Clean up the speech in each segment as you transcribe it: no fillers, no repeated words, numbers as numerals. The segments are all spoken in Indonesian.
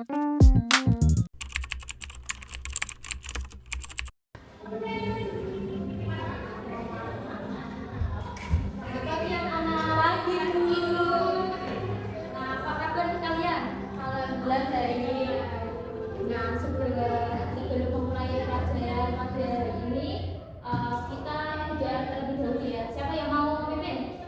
Kalian anak lagi dulu. Nah, apa kabar kalian? Alhamdulillah hari ini. Nah, sebelum memulai pelajaran pada hari ini, kita udah terlebih dahulu ya. Siapa yang mau memimpin?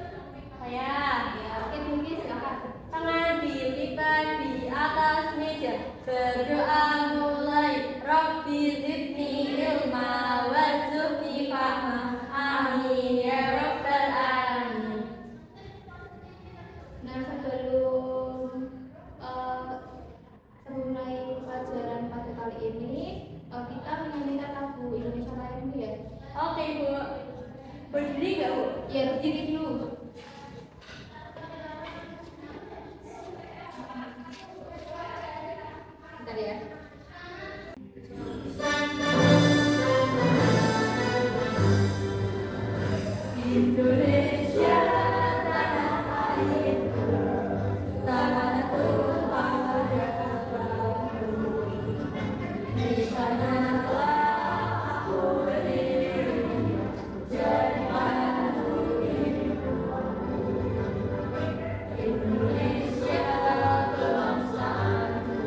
Saya. Ya, oke mungkin silakan. Tangan dilipat di atas meja. Berdoa mulai. Rabbi zidni ilma warzuqni fahma. Amin ya rabbal alamin. Nah, mulai pelajaran pada kali ini kita menyanyikan lagu Indonesia Raya dulu ya. Oke Bu. Berdiri nggak Bu? Ya berdiri dulu. Bentar ya. Indonesia tanah airku, tanah tumpah darahku. Di sanalah aku berdiri, jadi hidupku. Indonesia kebangsaanku,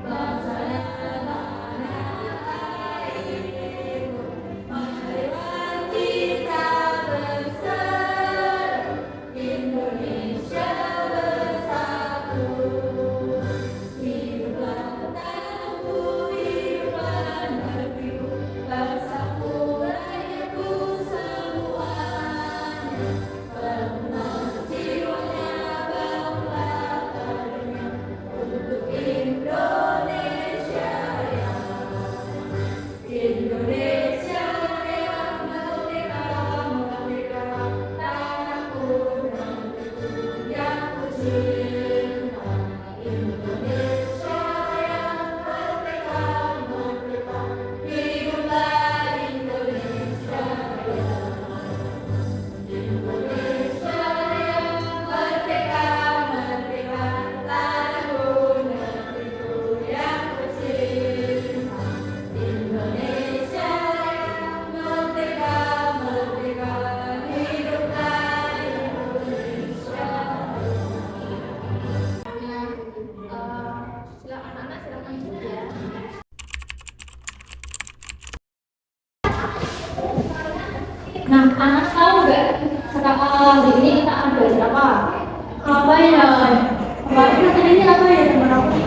bangsa tanah airku. Marilah kita bersatu, Indonesia bersatu. Hiduplah tanahku, hiduplah negeriku, bangsaku, rakyatku semuanya. Penuh jiwanya, bangga kadernya untuk Indonesia Raya. Indonesia Raya, merdeka, merdeka, tanahku dan negeriku yang ku cinta. Indonesia Raya, merdeka, merdeka, hiduplah Indonesia Raya. Indonesia Raya, merdeka, merdeka, tanahku dan negeriku yang ku cinta. Indonesia Raya, merdeka, merdeka, hiduplah Indonesia. Silakan anak, silakan duduk ya. Nah, anak tahu nggak sekarang di ini kita akan belajar apa? Apa ya? Kemarin katanya ini apa ya teman-teman?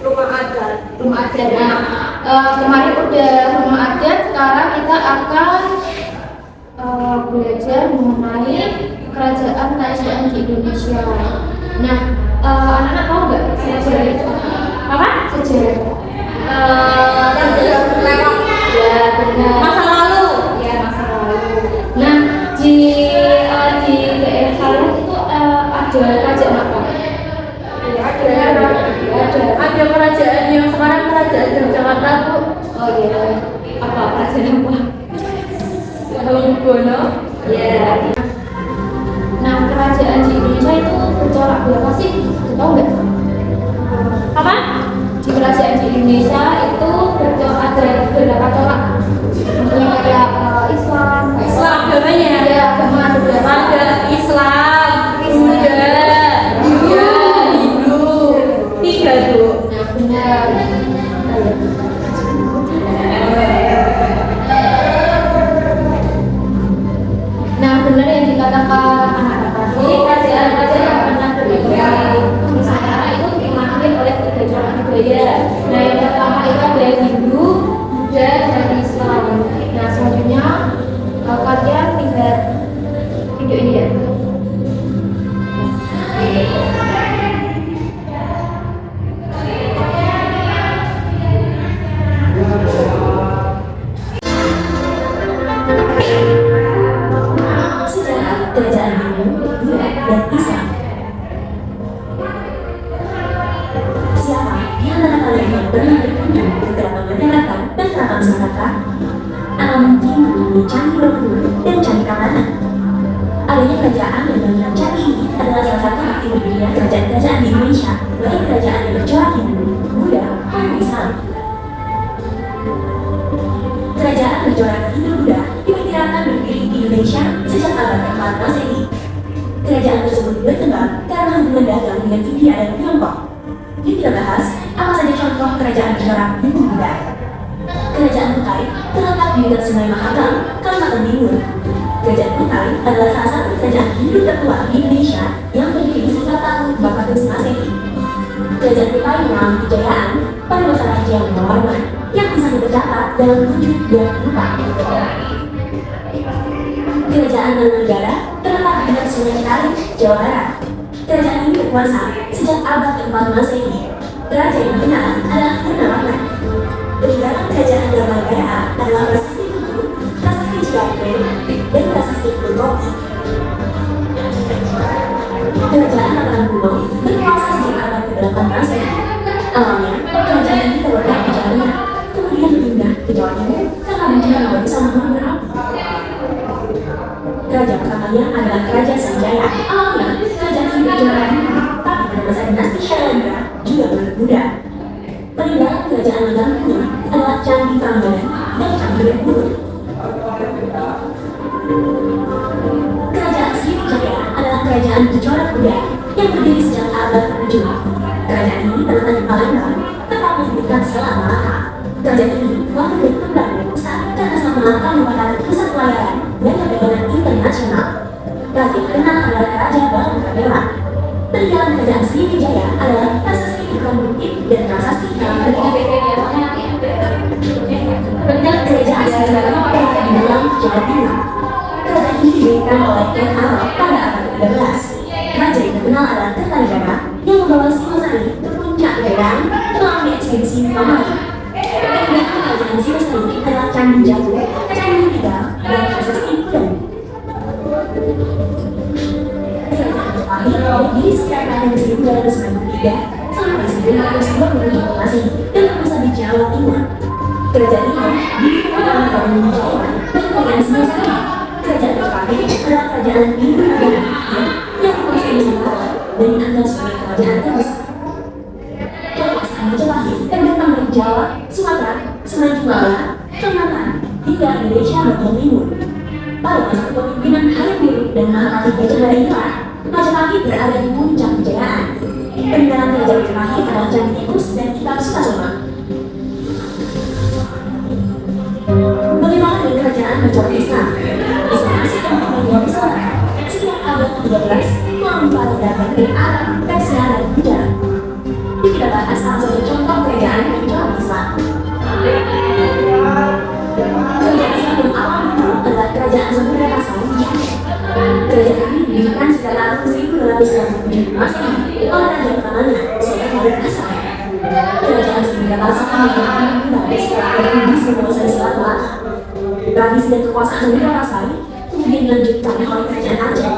Rumah adat. Rumah adat. Nah, kemarin udah rumah adat, sekarang kita akan belajar mengenai kerajaan-kerajaan di Indonesia. Nah, anak-anak tahu nggak sejarah itu apa? Sejarah. Sejarah lewat. Ya benar. Masa lalu. Ya masa lalu. Nah, di daerah kalian itu ada kerajaan apa? Ada kerajaan yang sekarang kerajaan Yogyakarta Bu. Oh iya. Apa kerajaan apa? Hamengkubuwono. Ya. Nah, kerajaan di Indonesia itu bercorak berapa sih? Tahu nggak? Apa? Di kerajaan di Indonesia itu ada beberapa corak. Misalnya kayak Islam agamanya. Ya, agama ada berapa? Ada Islam, Kristen, Buddha, Hindu. 3 tuh. Nah, benar. Nah, benar yang dikatakan anak-anak tadi, kerajaan-kerajaan yang pernah berdiri di sana itu dimaknai oleh 3 corak budaya. Nah, yang pertama itu ada Hindu, Buddha, dan Islam. Nah, selanjutnya kalian lihat video ini ya. Sejarah kerajaan Hindu, Buddha, dan Islam. Siapa di antara kalian yang pernah berkunjung ke Keraton Yogyakarta dan Keraton Nusantara akan mungkin menemui Candi Borobudur dan Candi Prambanan. Adanya kerajaan dan bangunan candi ini adalah salah satu bukti berdirinya kerajaan-kerajaan di Indonesia, baik kerajaan yang bercorak Hindu, Buddha, maupun Islam. Kerajaan bercorak Hindu Buddha diperkirakan berdiri di Indonesia sejak abad ke-4 Masehi. Kerajaan tersebut berkembang karena hubungan dagang dengan India dan Tiongkok. Kita bahas apa saja contoh kerajaan bercorak Hindu Buddha. Kerajaan Kutai terletak di dekat Sungai Mahakam, Kalimantan Timur. Kerajaan Kutai adalah salah satu kerajaan Hindu tertua di Indonesia yang berdiri sejak tahun 400 Masehi. Kerajaan Kutai mengalami kejayaan pada masa Raja Yawarman yang bisa tercatat dalam 7 buah rupa. Kerajaan Tarumanegara terletak di dekat Sungai Citarum, Jawa Barat. Kerajaan ini berkuasa sejak abad ke-4 Masehi. Raja yang terkenal adalah Purnawarman. Peninggalan kerajaan Tarumanegara adalah prasasti Tugu, prasasti Ciganjur, dan prasasti Kurkoki. Kerajaan Mataram kuno berkuasa sejak abad ke-8 Masehi. Awalnya, kerajaan ini terletak di Jawa Tengah, kemudian pindah ke Jawa Timur karena bencana alam sama gunung berapi. Kerajaan pertamanya adalah Kerajaan Sanjaya. Awalnya, kerajaan ini berjalan Hindu, tapi pada masa dinasti Shailendra juga berbentuk Buddha. Peninggalan kerajaan Mataram kuno adalah Candi Prambanan dan Candi Borobudur. Kerajaan Sriwijaya adalah kerajaan bercorak Buddha yang berdiri sejak abad ke-7. Kerajaan ini terletak di Palembang, tepatnya di dekat Selat Malaka. Kerajaan ini waktu berkembang dan besar karena Selat Malaka merupakan pusat pelayaran dan perdagangan internasional. Raja yang terkenal adalah Raja Balangkabela. Peninggalan kerajaan Sriwijaya adalah prasasti Ikon Bukit dan prasasti Kalangkabela. Kerajaan Sriwijaya berada di dalam Jawa Timur. Kerajaan ini didirikan oleh Ken Arok pada abad ke-13. Raja yang terkenal adalah Kertanegara yang membawa Singosari ke puncak kejayaan melalui ekspedisi Pamali. Peninggalan kerajaan Singosari adalah Candi Jago, Candi Tiga, dan prasasti Kudan. Kerajaan Majapahit berdiri sekitar tahun 1293 sampai 1522 Masehi dan berpusat di Jawa Timur. Kerajaan ini didirikan oleh Prabu Wijaya dan Kerajaan Singosari. Kerajaan Majapahit adalah kerajaan Hindu Buddha yang berkuasa di Nusantara dan dianggap sebagai kerajaan terbesar. Kekuasaan Majapahit terbentang dari Jawa, Sumatera, Semenanjung Barat, Kalimantan, hingga Indonesia bagian timur. Pada masa kepemimpinan Hayam dan Maharatu Gajah Mada, Majapahit berada di puncak kejayaan. Peninggalan kerajaan Majapahit adalah Candi Tikus dan Kitab Sutasoma. Bagaimana dengan kerajaan bercorak Islam? Islam masih terkenal di Nusantara sejak abad ke-13 melalui para dagang dari Arab, Persia, dan Buddha. Kita bahas salah satu contoh kerajaan bercorak Islam. Kerajaan Islam yang awal itu adalah Kerajaan Samudra Pasai di Aceh. Kerajaan ini didirikan sejak tahun 1237 Masehi oleh Raja pertamanya, Sultan Hamid Asai. Kerajaan Samudra Pasai memiliki Buddha setelah berhubung menguasai Selat Malaka. Tradisi dan kekuasaan Samudra Pasai kemudian dilanjutkan oleh Kerajaan Aceh.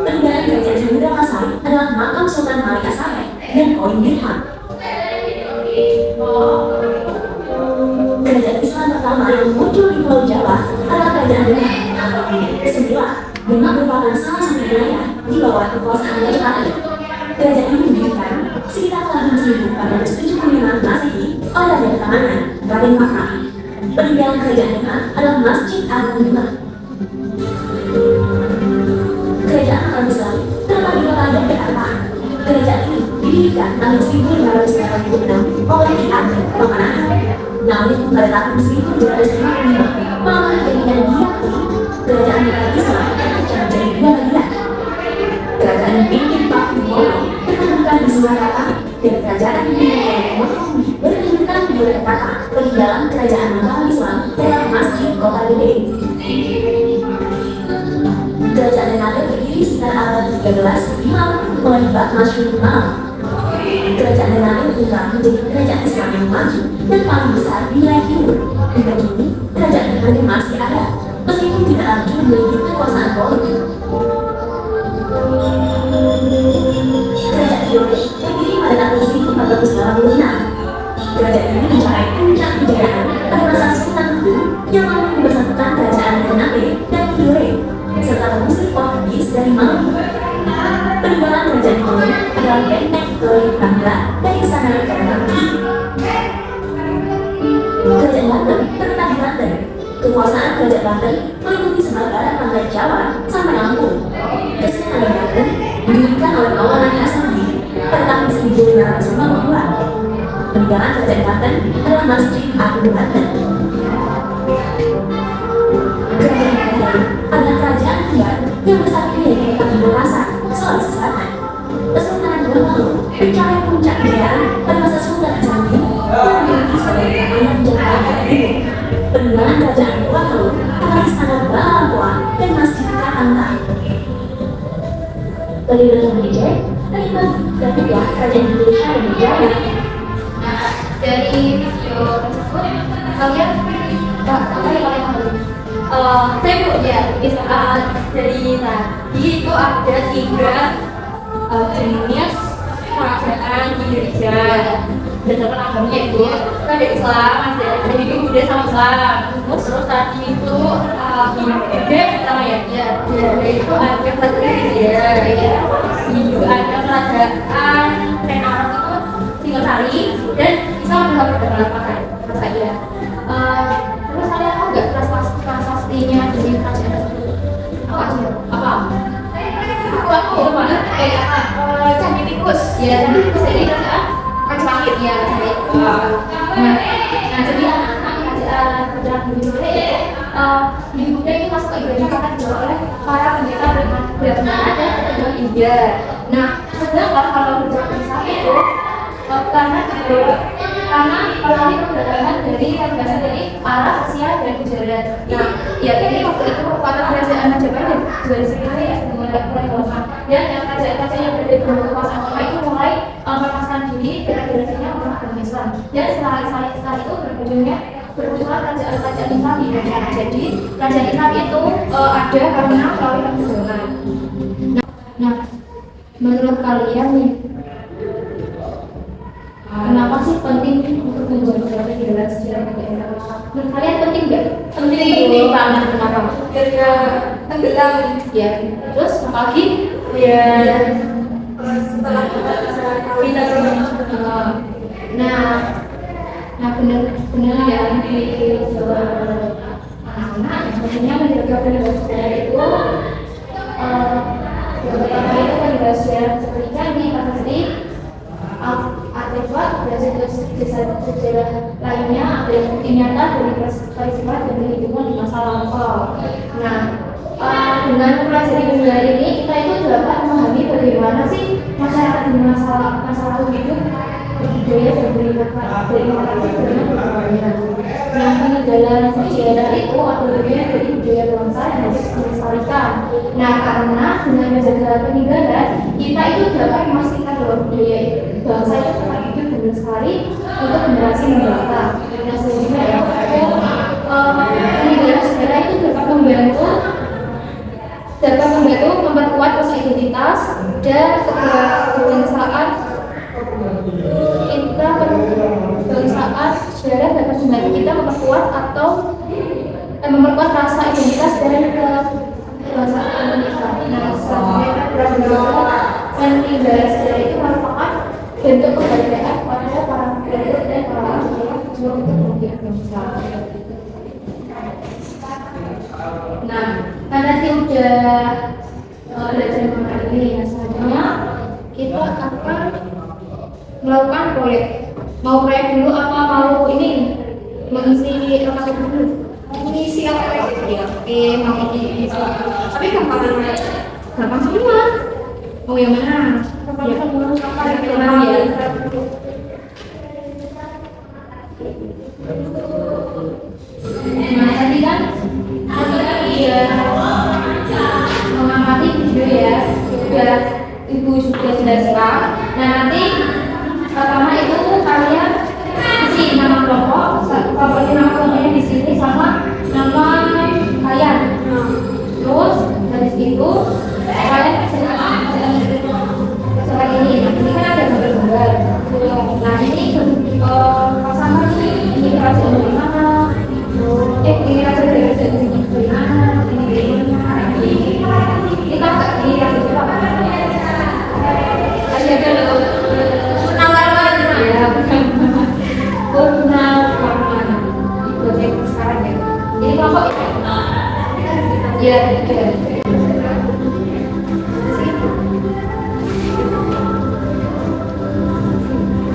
Peninggalan Kerajaan Samudra Pasai adalah makam Sultan Malik Asai dan koin dirham. Kerajaan Islam pertama yang muncul di Pulau Jawa adalah Kerajaan Demak. Semula, Demak merupakan salah satu wilayah di bawah kekuasaan Majapahit. Kerajaan ini didirikan sekitar tahun 1475 Masehi oleh Raja pertamanya, Raden Makam. Peninggalan Kerajaan Demak adalah Masjid Agung Demak. Kerajaan Arab Islam terletak di kota Yogyakarta. Kerajaan ini didirikan tahun 1586 oleh Ki Ageng Pamanahan. Namun pada tahun 1755 malah dengan diakui kerajaan Arab Islam terpecah menjadi dua bagian. Kerajaan yang dipimpin Paku Buwono berkedudukan di Surakarta dan kerajaan yang dipimpin oleh Mongolia berkedudukan di Yogyakarta. Peninggalan kerajaan Mataram Islam adalah Masjid Kota Gede. Kerajaan Ternate berdiri sekitar abad 13 dilakukan oleh Mbah Masyhur Maaf. Kerajaan Ternate berkembang menjadi kerajaan Islam yang maju dan paling besar di wilayah timur. Hingga kini, kerajaan Ternate masih ada, meskipun tidak lagi memiliki kekuasaan politik. Kerajaan Yore berdiri pada tahun 1486. Kerajaan ini mencapai puncak kejayaan pada masa Sultan Hulu yang mampu mempersatukan kerajaan Ternate dan Tidore serta mengusir Portugis dari Maluku. Peninggalan kerajaan Tidore adalah benteng oleh Pramila dari Istana Negara Bakti. Kerajaan Banten terletak di Banten. Kekuasaan Kerajaan Banten meliputi Sumatera dan Pantai Jawa sampai Lampung. Kesultanan Banten didirikan oleh Maulana Hasanuddin pada tahun 1552. Peninggalan Kerajaan Banten adalah Masjid Agung Banten. Kerajaan Banten adalah kerajaan kembar yang bersatu dari kota Makassar, Sulawesi Selatan. Kesultanan Gorontalo mencapai puncak kejayaan pada masa Sultan Hasanuddin yang memiliki sebagai ayam jantan pada timur. Peninggalan kerajaan Gorontalo adalah Istana Balampua dan Masjid Katanta. Bagi manajer, terlibat dan juga kerajaan Indonesia dan negara. Dari video tersebut kalian apa yang kalian tahu? Saya punya di saat dari tadi itu ada 3 jenis kerajaan di Indonesia. Berdasarkan agamanya itu ada Islam, ada Hindu, Buddha sama Islam. Terus tadi itu Buddha pertama ya, itu ada kerajaan India, Hindu ada kerajaan Renara itu Singosari, dan Islam ada beberapa kan saja. Terus kalian tahu nggak prasasti-prasastinya dari kerajaan tersebut? Apa? Aku banget kayak Candi Tikus ya, Candi Tikus jadi kerajaan Majapahit ya, Majapahit. Nah jadi anak-anak kerajaan Hindu di Buddha ini masuk ke Indonesia kan dibawa oleh para pendeta Brahmana dan pedagang India. Nah sedangkan kalau kerajaan Islam itu karena kalau ini perdagangan dari Arab, Asia dan Gujarat. Nah, ya ini waktu itu kekuatan kerajaan Majapahit juga di sini ya mulai berkembang. Dan yang kerajaan-kerajaan yang berada di kekuasaan lama itu mulai melepaskan diri federasinya untuk agama Islam. Dan setelah itu bermunculan kerajaan-kerajaan Islam di Indonesia. Jadi kerajaan Islam itu ada karena melalui perjuangan. Nah, menurut kalian nih, kenapa sih penting untuk membuat negara di dalam sejarah negara? Menurut kalian penting nggak? Penting banget. Kenapa? Biar tenggelam. Ya. Terus apa lagi? Biar setelah kita nah benar ya di anak sebenarnya menjaga pendidikan sejarah itu yang pertama itu pendidikan sejarah seperti candi, prasasti, artefak dan sejarah lainnya ada yang bukti nyata dari peristiwa dan kehidupan di masa lampau. Nah, dengan mempelajari budaya ini kita itu dapat memahami bagaimana sih masyarakat di masa lalu hidup berbudaya dan berinovasi dengan budaya. Nah, peninggalan sejarah itu atau budaya dari budaya bangsa yang harus dilestarikan. Nah, karena dengan menjaga peninggalan kita itu dapat memastikan bahwa budaya bangsa itu tetap hidup dan lestari untuk generasi mendatang. Nah, sehingga ya peninggalan sejarah itu dapat membantu memperkuat rasa identitas dan kebangsaan sejarah dapat membantu kita memperkuat atau memperkuat rasa identitas dan kebangsaan kita. Nah, peninggalan sejarah itu merupakan bentuk kebahagiaan kepada para penduduk dan para orang yang berjuang untuk menjadi bangsa. Nah, karena udah belajar mengenai ini, ya selanjutnya kita akan melakukan proyek. Mau proyek dulu apa mau ini mengisi lokasi dulu? Mengisi apa ya? Oke, mau mengisi. Tapi gampang semua. Mau yang mana? Ya, yang ya. Nah, tadi kan mengamati video ya, ibu sudah jelaskan. Nah, nanti pertama itu kalian isi nama kelompok, nama kelompoknya di sini sama nama kalian. Terus dari situ kalian seperti ini kan ada gambar-gambar. Nah, ini pasangan ini kerajaan dari mana? Ini kerajaan dari mana? Ini kan ini yang ada dulu. kelompok ya.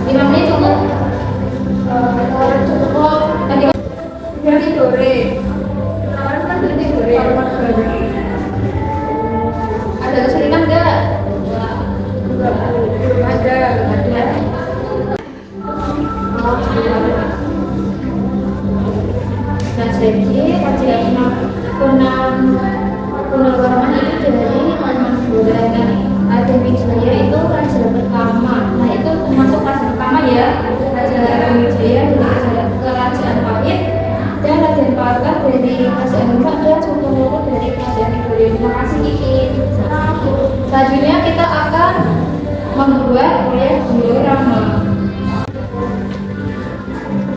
Lima menit cukup. Cukup. Tadi berarti sore. Kemarin kan tadi sore. Ada kesulitan nggak? Ada. Nah, jadi kajian Punawaraman itu dari Manasburan Raja Wijaya itu raja pertama. Nah, itu termasuk raja pertama ya, Raja Wijaya dari kerajaan Pahit dan Raja Pagar dari kerajaan Demak dan Sutomo dari kerajaan Negeri. Terima kasih Kiki. Selanjutnya kita akan membuat proyek diorama.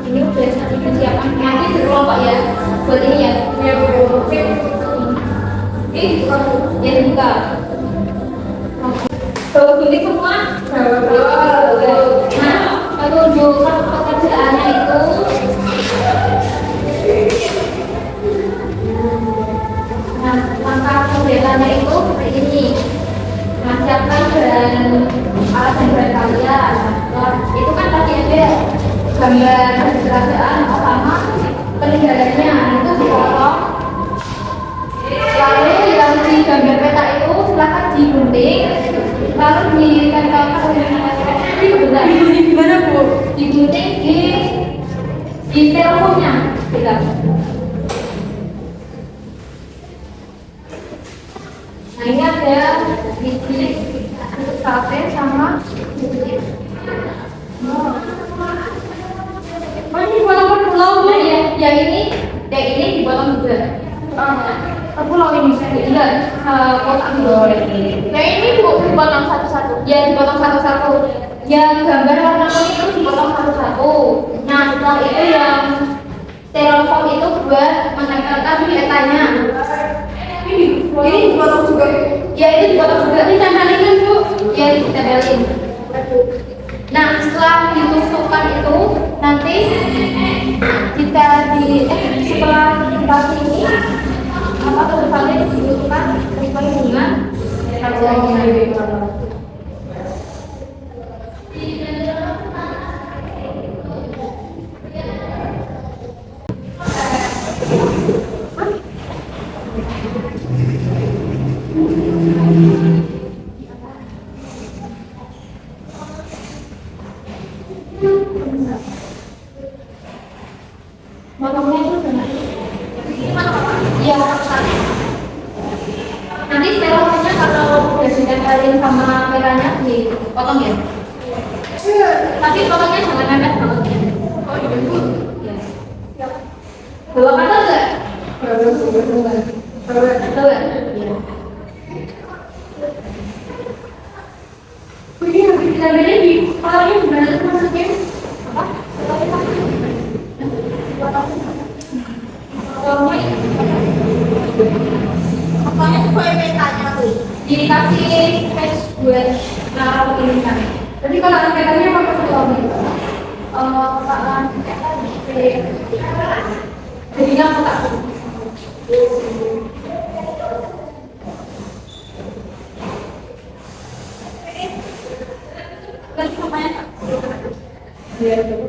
Ini udah satu persiapan nanti berkelompok ya, buat ini ya. Ini ya dibuka. Bawa gunting semua. Nah, tunjukkan pekerjaannya itu. Nah, langkah pembuatannya itu seperti ini. Nah, siapkan bahan alat dan bahan kalian. Nah, itu kan tadi ada gambar kerajaan sama peninggalannya, itu dipotong. Lalu yang di gambar peta itu silakan digunting, lalu ditempelkan di gimana Bu? Digunting di styrofoamnya, gitu. Nah, ini ada biji sate sama biji. Ini dipotong pulau ya, yang ini dipotong juga. Pulau ini enggak kotak dulu. Yang ini dipotong satu-satu. Ya, dipotong satu-satu. Yang gambar warna kuning itu dipotong satu-satu. Nah, setelah itu yang styrofoam itu buat menempelkan petanya. Ini dipotong juga. Ya, ini dipotong juga. Ini tempelin kan Bu? Ya, ditempelin. Nah, setelah ditusukkan itu nanti jika setelah dikasih ini apa kedepannya ditusukkan sesuai dengan harganya. Potongnya itu benar. Iya, nanti styrofoamnya kalau udah ditempelin sama merahnya dipotong ya. Tapi potongnya jangan mepet banget. Oh iya Bu. Ya. Bawa kata nggak? Bawa. Iya. Ini habis ditempelin di palanya gimana tuh maksudnya? Apa? Pokoknya sesuai petanya tuh. Dikasih patch buat naruh ini kan. Jadi kalau petanya apa sesuai gitu? Kotakan jadinya kotak. Nanti namanya biar dulu.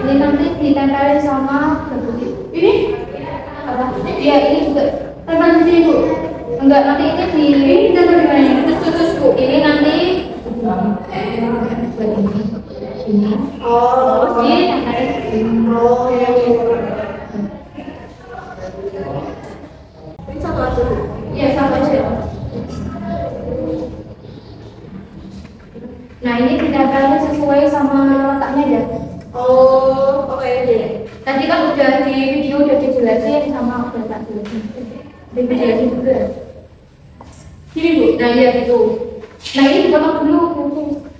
Ini nanti ditempelin sama ini apa? Iya, ini juga tempel di sini Bu. Enggak, nanti ini tempel di mana? Terus Bu. Ini nanti ini. Oh, ini tempelin. Oh, iya. Ini satu aja Bu. Iya, satu aja. Nah, ini ditempelin sesuai sama letaknya ya. Oh, oke deh. Tadi kan udah di video udah dijelasin sama udah tak jelasin. Dijelasin juga. Gini Bu, nah ya gitu. Nah ini dipotong dulu,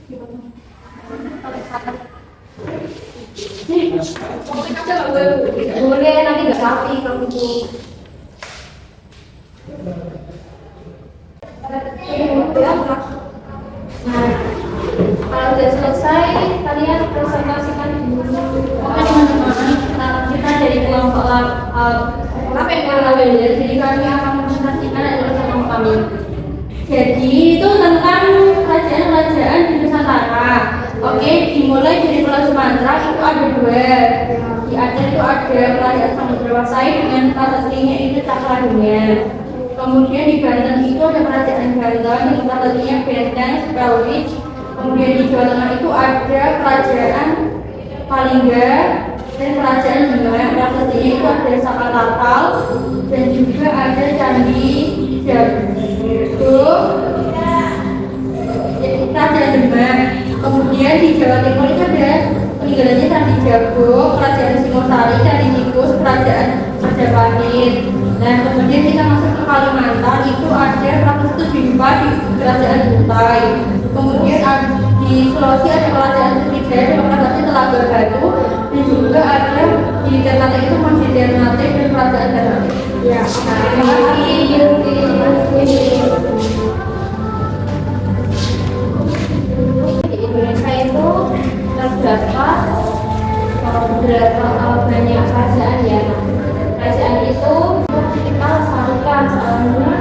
dipotong. Nih, potong aja nggak boleh. Boleh, nanti nggak rapi kamu tuh. ya. Jadi kami akan mempresentasikan adalah sama kami. Jadi itu tentang kerajaan-kerajaan di Nusantara. Oke, dimulai dari Pulau Sumatera itu ada dua. Di Aceh itu ada kerajaan Samudra Wasai dengan prasasatinya itu Cakradunia. Kemudian di Banten itu ada kerajaan Banten dengan prasasatinya Benteng Spelwich. Kemudian di Jawa Tengah itu ada kerajaan Palingga dan kerajaan Demak. Prasasatinya itu ada Sakatatal dan juga ada Candi Jago. Kerajaan Demak. Kemudian di Jawa Timur itu ada peninggalannya Candi Jago, kerajaan Singosari, Candi Tikus, kerajaan Majapahit. Nah, kemudian kita masuk ke Kalimantan itu ada Ratu Bimpa di kerajaan Kutai. Kemudian di Sulawesi ada kerajaan Sriwijaya dan kerajaan Telaga Batu, dan juga ada di Ternate itu masih Ternate dan kerajaan Ternate. Ya, terima kasih. Indonesia itu terdapat beberapa banyak kerajaan ya. Kerajaan itu kita lestarikan soalnya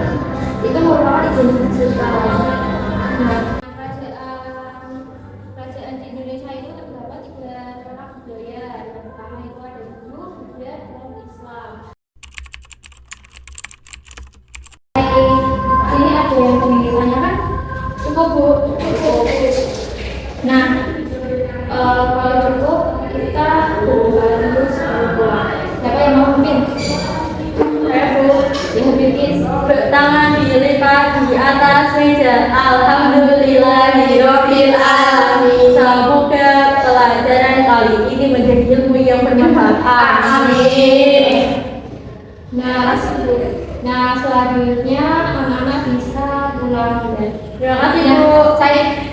itu merupakan identitas sekarang. Nah, kerajaan di Indonesia itu terdapat tiga corak budaya. Yang pertama itu ada Hindu, Buddha, dan Islam. Sini ada yang ingin ditanyakan? Cukup Bu. Nah, kalau cukup kita harus pulang. Siapa yang mau memimpin? Saya Bu. Ya bikin tangan dilipat di atas meja. Alhamdulillahirobbil alamin. Semoga pelajaran kali ini menjadi ilmu yang bermanfaat. Amin. Nah, selanjutnya anak-anak bisa pulang. Terima kasih Bu. Saya